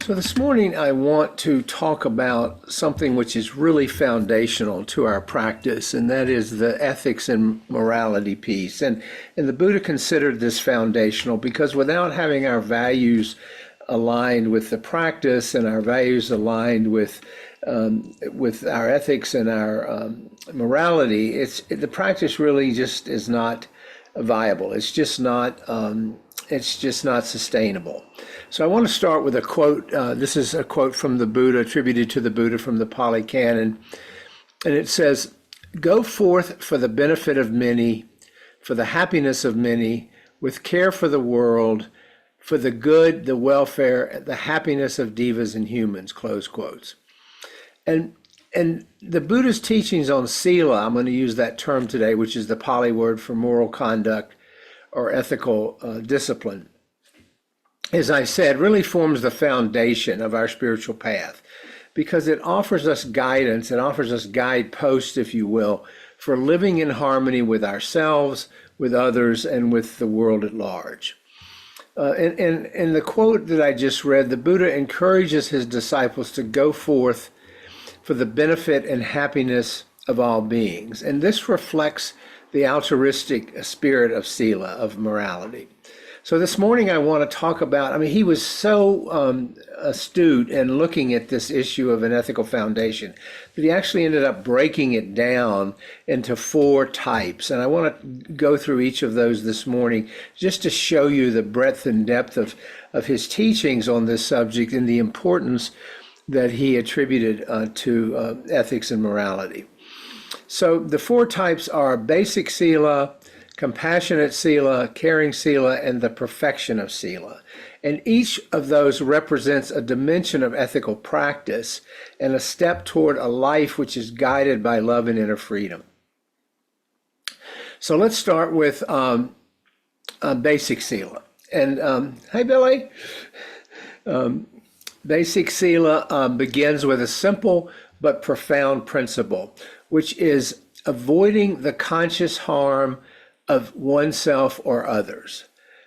So this morning I want to talk about something which is really foundational to our practice, and that is the ethics and morality piece. And the Buddha considered this foundational because without having our values aligned with the practice and our values aligned with our ethics and our morality, the practice really just is not viable. It's just not sustainable. So I want to start with a quote. This is a quote from the Buddha, attributed to the Buddha from the Pali Canon. And it says, "Go forth for the benefit of many, for the happiness of many, with care for the world, for the good, the welfare, the happiness of devas and humans," close quotes. And the Buddha's teachings on Sila, I'm going to use that term today, which is the Pali word for moral conduct or ethical discipline, as I said, really forms the foundation of our spiritual path because it offers us guidance, it offers us guideposts, if you will, for living in harmony with ourselves, with others, and with the world at large. In the quote that I just read, the Buddha encourages his disciples to go forth for the benefit and happiness of all beings. And this reflects the altruistic spirit of Sila, of morality. So this morning I want to talk about, he was so astute in looking at this issue of an ethical foundation that he actually ended up breaking it down into 4 types. And I want to go through each of those this morning just to show you the breadth and depth of his teachings on this subject and the importance that he attributed to ethics and morality. So the 4 types are basic Sila, compassionate Sila, caring Sila, and the perfection of Sila. And each of those represents a dimension of ethical practice and a step toward a life which is guided by love and inner freedom. So let's start with basic Sila. And hey, Billy. Basic Sila begins with a simple but profound principle, which is avoiding the conscious harm of oneself or others.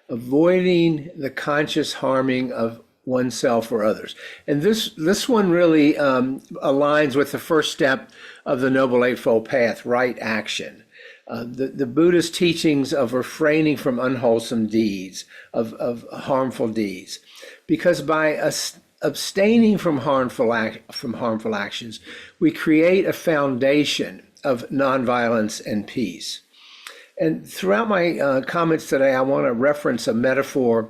Avoiding the conscious harming of oneself or others. And this one really aligns with the first step of the Noble Eightfold Path, right action. The Buddha's teachings of refraining from unwholesome deeds, of harmful deeds. Because by abstaining from harmful actions, we create a foundation of nonviolence and peace. And throughout my comments today, I want to reference a metaphor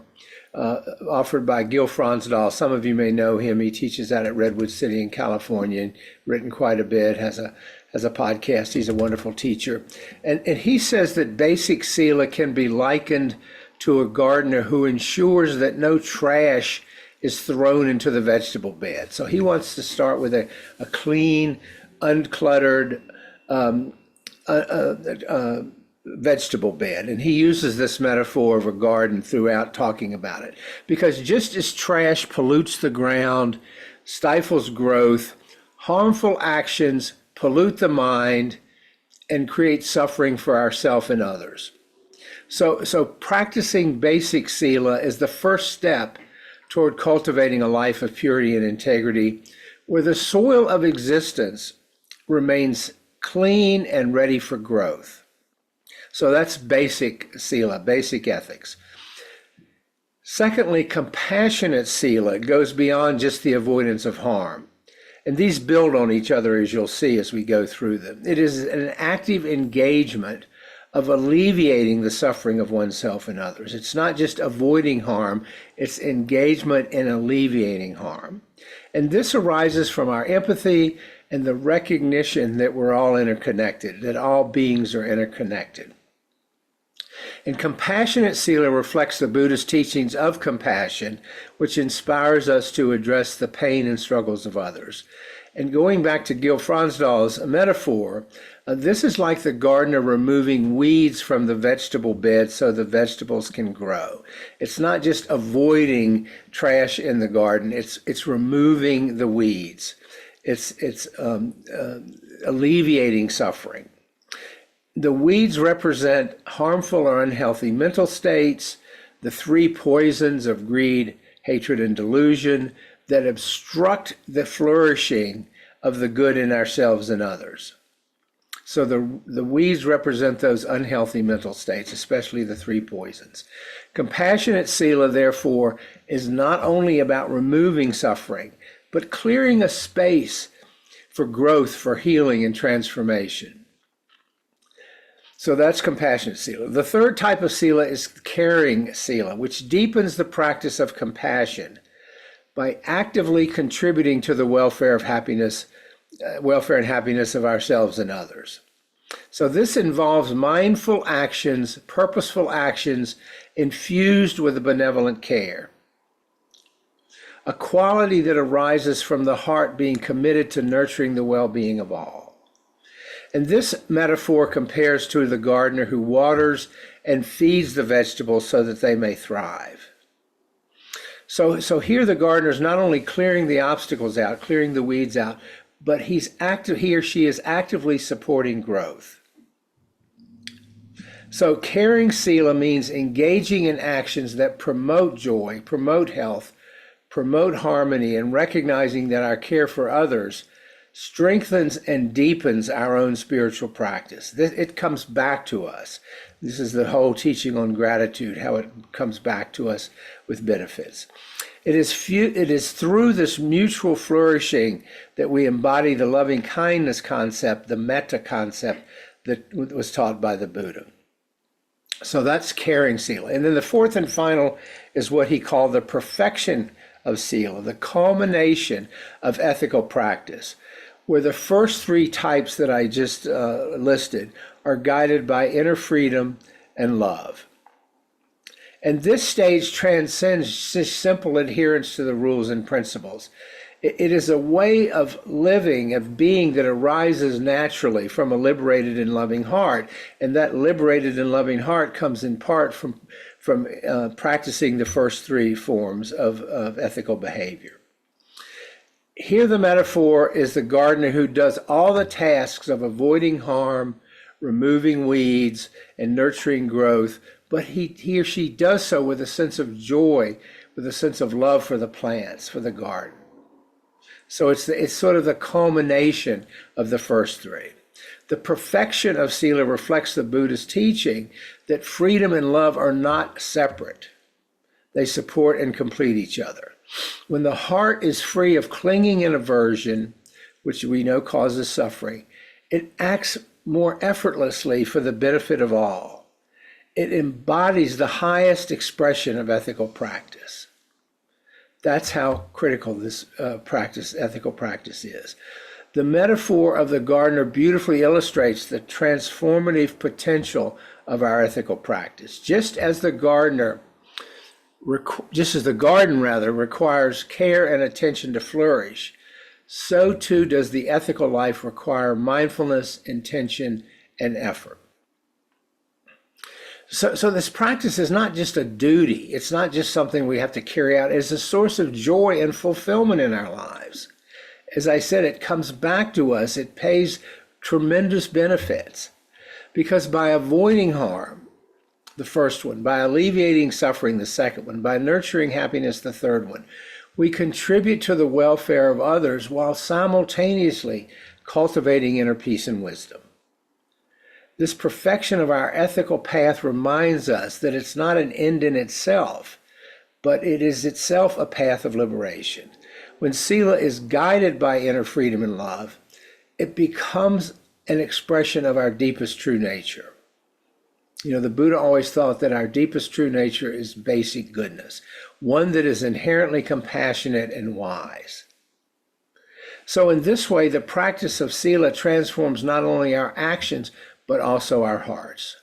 offered by Gil Fronsdal. Some of you may know him. He teaches out at Redwood City in California, and written quite a bit, has a podcast. He's a wonderful teacher. And he says that basic Sila can be likened to a gardener who ensures that no trash is thrown into the vegetable bed. So he wants to start with a clean, uncluttered vegetable bed. And he uses this metaphor of a garden throughout talking about it. Because just as trash pollutes the ground, stifles growth, harmful actions pollute the mind and create suffering for ourselves and others. So practicing basic Sila is the first step toward cultivating a life of purity and integrity, where the soil of existence remains clean and ready for growth. So that's basic Sila, basic ethics. Secondly, compassionate Sila goes beyond just the avoidance of harm. And these build on each other, as you'll see as we go through them. It is an active engagement of alleviating the suffering of oneself and others. It's not just avoiding harm, it's engagement in alleviating harm. And this arises from our empathy and the recognition that we're all interconnected, that all beings are interconnected. And compassionate Sila reflects the Buddha's teachings of compassion, which inspires us to address the pain and struggles of others. And going back to Gil Fronsdal's metaphor, this is like the gardener removing weeds from the vegetable bed so the vegetables can grow. It's not just avoiding trash in the garden, it's removing the weeds. It's alleviating suffering. The weeds represent harmful or unhealthy mental states, the 3 poisons of greed, hatred, and delusion, that obstruct the flourishing of the good in ourselves and others. So the weeds represent those unhealthy mental states, especially the three poisons. Compassionate Sila, therefore, is not only about removing suffering, but clearing a space for growth, for healing and transformation. So that's compassionate Sila. The third type of Sila is caring Sila, which deepens the practice of compassion by actively contributing to the welfare and happiness of ourselves and others. So this involves mindful actions, purposeful actions infused with a benevolent care, a quality that arises from the heart being committed to nurturing the well-being of all. And this metaphor compares to the gardener who waters and feeds the vegetables so that they may thrive. So here the gardener is not only clearing the obstacles out, clearing the weeds out, but he or she is actively supporting growth. So caring Sila means engaging in actions that promote joy, promote health, promote harmony, and recognizing that our care for others strengthens and deepens our own spiritual practice. It comes back to us. This is the whole teaching on gratitude, how it comes back to us with benefits. It is through this mutual flourishing that we embody the loving kindness concept, the metta concept that was taught by the Buddha. So that's caring Sila. And then the fourth and final is what he called the perfection of Sila, the culmination of ethical practice, where the first three types that I just listed are guided by inner freedom and love. And this stage transcends just simple adherence to the rules and principles. It is a way of living, of being that arises naturally from a liberated and loving heart. And that liberated and loving heart comes in part from practicing the first three forms of ethical behavior. Here the metaphor is the gardener who does all the tasks of avoiding harm, removing weeds, and nurturing growth, but he or she does so with a sense of joy, with a sense of love for the plants, for the garden. So it's sort of the culmination of the first three. The perfection of Sila reflects the Buddha's teaching that freedom and love are not separate. They support and complete each other. When the heart is free of clinging and aversion, which we know causes suffering, it acts more effortlessly for the benefit of all. It embodies the highest expression of ethical practice. That's how critical this ethical practice is. The metaphor of the gardener beautifully illustrates the transformative potential of our ethical practice. Just as the garden requires care and attention to flourish, so too does the ethical life require mindfulness, intention, and effort. So this practice is not just a duty. It's not just something we have to carry out. It's a source of joy and fulfillment in our lives. As I said, it comes back to us. It pays tremendous benefits because by avoiding harm, the first one, by alleviating suffering, the second one, by nurturing happiness, the third one, we contribute to the welfare of others while simultaneously cultivating inner peace and wisdom. This perfection of our ethical path reminds us that it's not an end in itself, but it is itself a path of liberation. When Sila is guided by inner freedom and love, it becomes an expression of our deepest true nature. You know, the Buddha always thought that our deepest true nature is basic goodness, one that is inherently compassionate and wise. So in this way, the practice of Sila transforms not only our actions, but also our hearts.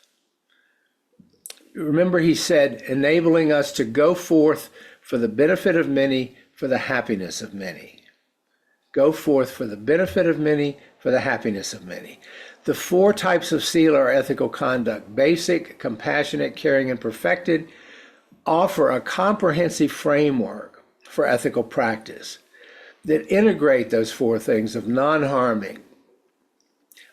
Remember, he said, enabling us to go forth for the benefit of many, for the happiness of many. Go forth for the benefit of many, for the happiness of many. The four types of Sila or ethical conduct, basic, compassionate, caring, and perfected, offer a comprehensive framework for ethical practice that integrate those four things of non-harming,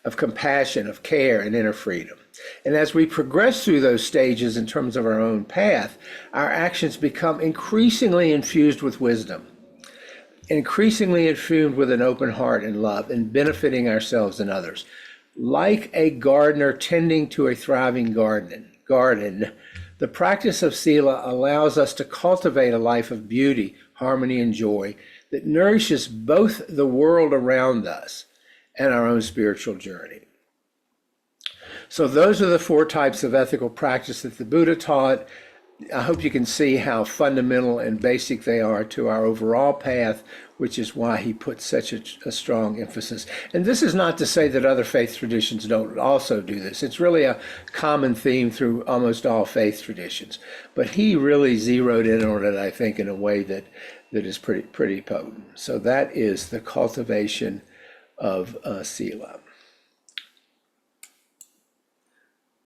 of compassion, of care, and inner freedom. And as we progress through those stages in terms of our own path, our actions become increasingly infused with wisdom. increasingly infumed with an open heart and love, and benefiting ourselves and others. Like a gardener tending to a thriving garden, the practice of Sila allows us to cultivate a life of beauty, harmony, and joy that nourishes both the world around us and our own spiritual journey. So those are the 4 types of ethical practice that the Buddha taught. I hope you can see how fundamental and basic they are to our overall path, which is why he put such a strong emphasis. And this is not to say that other faith traditions don't also do this. It's really a common theme through almost all faith traditions. But he really zeroed in on it, I think, in a way that is pretty potent. So that is the cultivation of Sila.